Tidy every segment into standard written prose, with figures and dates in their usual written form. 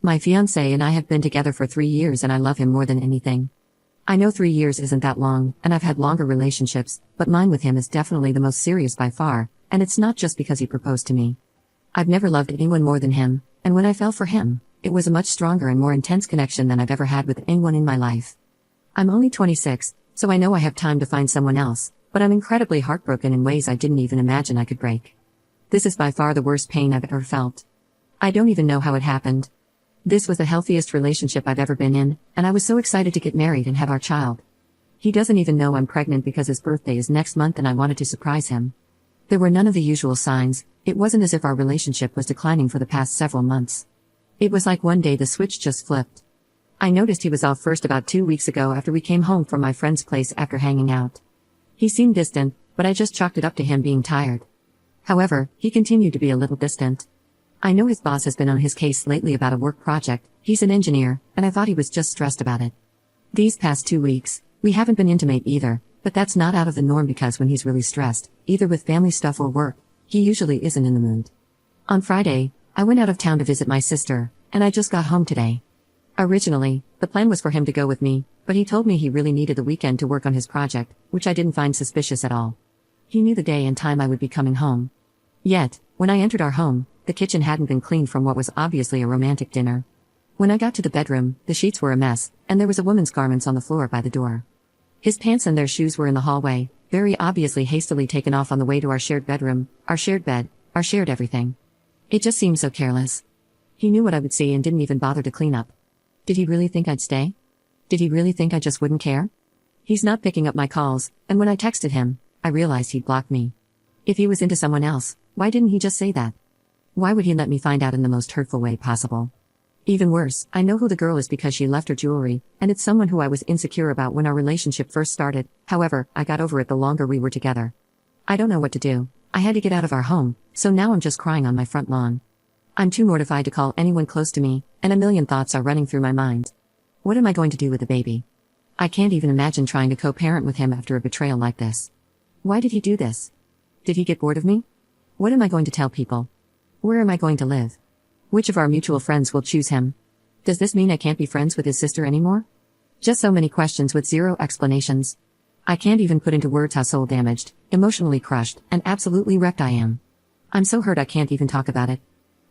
My fiancé and I have been together for 3 years and I love him more than anything. I know 3 years isn't that long, and I've had longer relationships, but mine with him is definitely the most serious by far, and it's not just because he proposed to me. I've never loved anyone more than him, and when I fell for him, it was a much stronger and more intense connection than I've ever had with anyone in my life. I'm only 26, so I know I have time to find someone else, but I'm incredibly heartbroken in ways I didn't even imagine I could break. This is by far the worst pain I've ever felt. I don't even know how it happened. This was the healthiest relationship I've ever been in, and I was so excited to get married and have our child. He doesn't even know I'm pregnant because his birthday is next month and I wanted to surprise him. There were none of the usual signs. It wasn't as if our relationship was declining for the past several months. It was like one day the switch just flipped. I noticed he was off first about 2 weeks ago after we came home from my friend's place after hanging out. He seemed distant, but I just chalked it up to him being tired. However, he continued to be a little distant. I know his boss has been on his case lately about a work project. He's an engineer, and I thought he was just stressed about it. These past 2 weeks, we haven't been intimate either, but that's not out of the norm because when he's really stressed, either with family stuff or work, he usually isn't in the mood. On Friday, I went out of town to visit my sister, and I just got home today. Originally, the plan was for him to go with me, but he told me he really needed the weekend to work on his project, which I didn't find suspicious at all. He knew the day and time I would be coming home. Yet, when I entered our home, the kitchen hadn't been cleaned from what was obviously a romantic dinner. When I got to the bedroom, the sheets were a mess, and there was a woman's garments on the floor by the door. His pants and their shoes were in the hallway, very obviously hastily taken off on the way to our shared bedroom, our shared bed, our shared everything. It just seemed so careless. He knew what I would see and didn't even bother to clean up. Did he really think I'd stay? Did he really think I just wouldn't care? He's not picking up my calls, and when I texted him, I realized he'd blocked me. If he was into someone else, why didn't he just say that? Why would he let me find out in the most hurtful way possible? Even worse, I know who the girl is because she left her jewelry, and it's someone who I was insecure about when our relationship first started. However, I got over it the longer we were together. I don't know what to do. I had to get out of our home, so now I'm just crying on my front lawn. I'm too mortified to call anyone close to me, and a million thoughts are running through my mind. What am I going to do with the baby? I can't even imagine trying to co-parent with him after a betrayal like this. Why did he do this? Did he get bored of me? What am I going to tell people? Where am I going to live? Which of our mutual friends will choose him? Does this mean I can't be friends with his sister anymore? Just so many questions with zero explanations. I can't even put into words how soul damaged, emotionally crushed, and absolutely wrecked I am. I'm so hurt I can't even talk about it.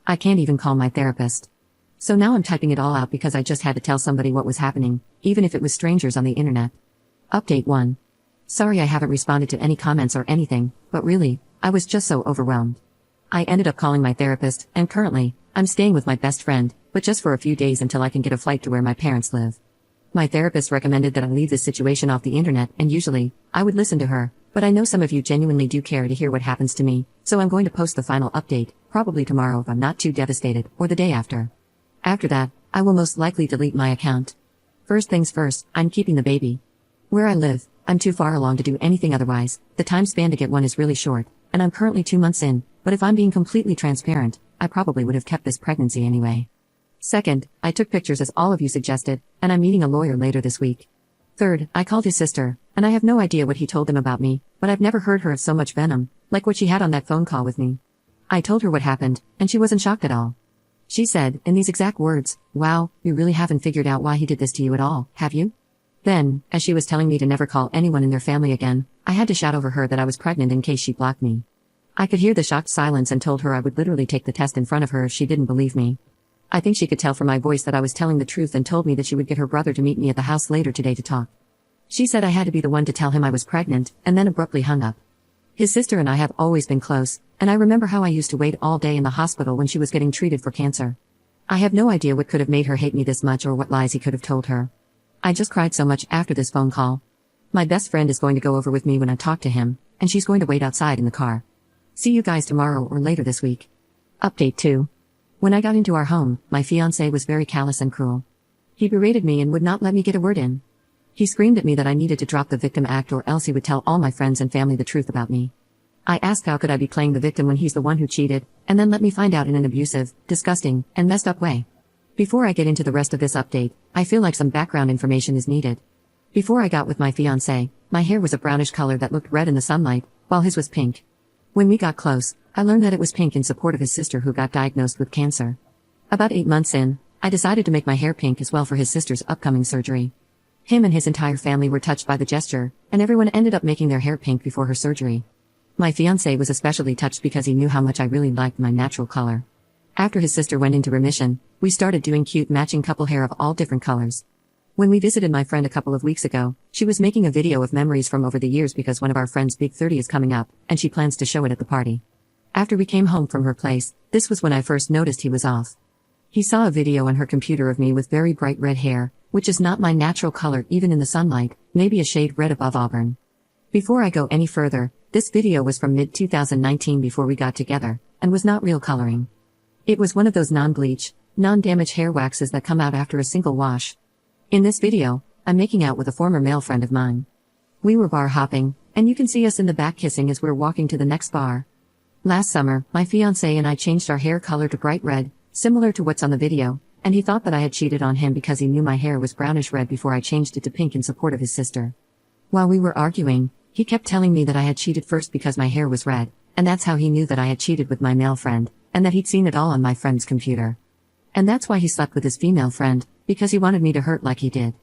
I can't even call my therapist. So now I'm typing it all out because I just had to tell somebody what was happening, even if it was strangers on the internet. Update 1. Sorry I haven't responded to any comments or anything, but really, I was just so overwhelmed. I ended up calling my therapist, and currently, I'm staying with my best friend, but just for a few days until I can get a flight to where my parents live. My therapist recommended that I leave this situation off the internet, and usually, I would listen to her, but I know some of you genuinely do care to hear what happens to me, so I'm going to post the final update, probably tomorrow if I'm not too devastated, or the day after. After that, I will most likely delete my account. First things first, I'm keeping the baby. Where I live, I'm too far along to do anything otherwise. The time span to get one is really short, and I'm currently 2 months in, but if I'm being completely transparent, I probably would have kept this pregnancy anyway. Second, I took pictures as all of you suggested, and I'm meeting a lawyer later this week. Third, I called his sister, and I have no idea what he told them about me, but I've never heard her have so much venom, like what she had on that phone call with me. I told her what happened, and she wasn't shocked at all. She said, in these exact words, "Wow, you really haven't figured out why he did this to you at all, have you?" Then, as she was telling me to never call anyone in their family again, I had to shout over her that I was pregnant in case she blocked me. I could hear the shocked silence and told her I would literally take the test in front of her if she didn't believe me. I think she could tell from my voice that I was telling the truth and told me that she would get her brother to meet me at the house later today to talk. She said I had to be the one to tell him I was pregnant, and then abruptly hung up. His sister and I have always been close, and I remember how I used to wait all day in the hospital when she was getting treated for cancer. I have no idea what could have made her hate me this much or what lies he could have told her. I just cried so much after this phone call. My best friend is going to go over with me when I talk to him, and she's going to wait outside in the car. See you guys tomorrow or later this week. Update 2. When I got into our home, my fiancé was very callous and cruel. He berated me and would not let me get a word in. He screamed at me that I needed to drop the victim act or else he would tell all my friends and family the truth about me. I asked how could I be playing the victim when he's the one who cheated, and then let me find out in an abusive, disgusting, and messed up way. Before I get into the rest of this update, I feel like some background information is needed. Before I got with my fiancé, my hair was a brownish color that looked red in the sunlight, while his was pink. When we got close, I learned that it was pink in support of his sister who got diagnosed with cancer. About 8 months in, I I decided to make my hair pink as well for his sister's upcoming surgery. Him and his entire family were touched by the gesture, and everyone ended up making their hair pink before her surgery. My fiancé was especially touched because he knew how much I really liked my natural color. After his sister went into remission, we started doing cute matching couple hair of all different colors. When we visited my friend a couple of weeks ago, she was making a video of memories from over the years because one of our friends' big 30 is coming up, and she plans to show it at the party. After we came home from her place, this was when I first noticed he was off. He saw a video on her computer of me with very bright red hair, which is not my natural color even in the sunlight, maybe a shade red above auburn. Before I go any further, this video was from mid-2019 before we got together, and was not real coloring. It was one of those non-bleach, non-damage hair waxes that come out after a single wash. In this video, I'm making out with a former male friend of mine. We were bar hopping, and you can see us in the back kissing as we're walking to the next bar. Last summer, my fiancé and I changed our hair color to bright red, similar to what's on the video, and he thought that I had cheated on him because he knew my hair was brownish red before I changed it to pink in support of his sister. While we were arguing, he kept telling me that I had cheated first because my hair was red, and that's how he knew that I had cheated with my male friend, and that he'd seen it all on my friend's computer. And that's why he slept with his female friend, because he wanted me to hurt like he did.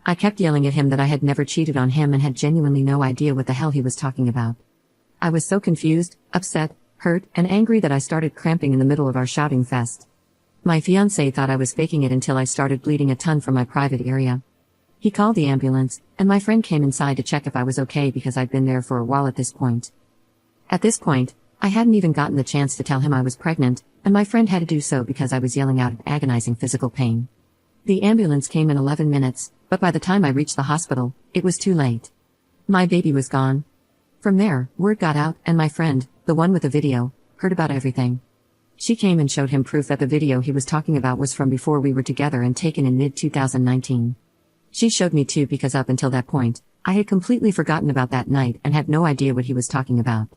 I kept yelling at him that I had never cheated on him and had genuinely no idea what the hell he was talking about. I was so confused, upset, hurt, and angry that I started cramping in the middle of our shouting fest. My fiancé thought I was faking it until I started bleeding a ton from my private area. He called the ambulance, and my friend came inside to check if I was okay because I'd been there for a while at this point. At this point, I hadn't even gotten the chance to tell him I was pregnant, and my friend had to do so because I was yelling out in agonizing physical pain. The ambulance came in 11 minutes, but by the time I reached the hospital, it was too late. My baby was gone. From there, word got out, and my friend, the one with the video, heard about everything. She came and showed him proof that the video he was talking about was from before we were together and taken in mid-2019. She showed me too because up until that point, I had completely forgotten about that night and had no idea what he was talking about.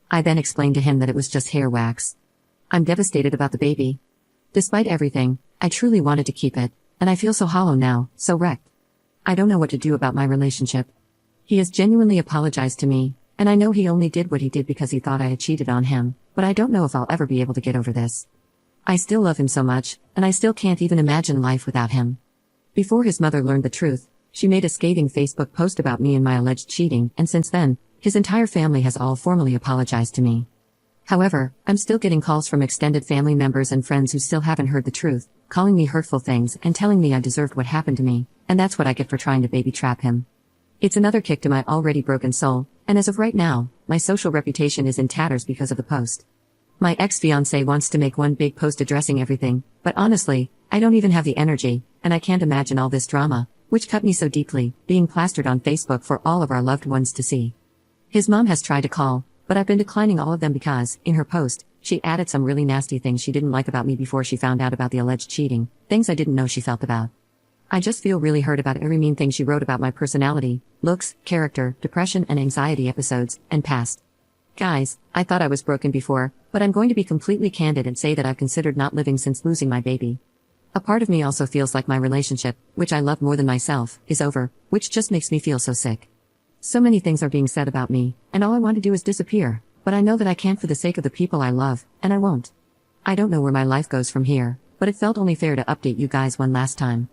I then explained to him that it was just hair wax. I'm devastated about the baby. Despite everything, I truly wanted to keep it, and I feel so hollow now, so wrecked. I don't know what to do about my relationship. He has genuinely apologized to me, and I know he only did what he did because he thought I had cheated on him, but I don't know if I'll ever be able to get over this. I still love him so much, and I still can't even imagine life without him. Before his mother learned the truth, she made a scathing Facebook post about me and my alleged cheating, and since then, his entire family has all formally apologized to me. However, I'm still getting calls from extended family members and friends who still haven't heard the truth, calling me hurtful things and telling me I deserved what happened to me, and that's what I get for trying to baby trap him. It's another kick to my already broken soul, and as of right now, my social reputation is in tatters because of the post. My ex-fiancé wants to make one big post addressing everything, but honestly, I don't even have the energy, and I can't imagine all this drama, which cut me so deeply, being plastered on Facebook for all of our loved ones to see. His mom has tried to call, but I've been declining all of them because, in her post, she added some really nasty things she didn't like about me before she found out about the alleged cheating, things I didn't know she felt about. I just feel really hurt about every mean thing she wrote about my personality, looks, character, depression and anxiety episodes, and past. Guys, I thought I was broken before, but I'm going to be completely candid and say that I've considered not living since losing my baby. A part of me also feels like my relationship, which I love more than myself, is over, which just makes me feel so sick. So many things are being said about me, and all I want to do is disappear, but I know that I can't for the sake of the people I love, and I won't. I don't know where my life goes from here, but it felt only fair to update you guys one last time.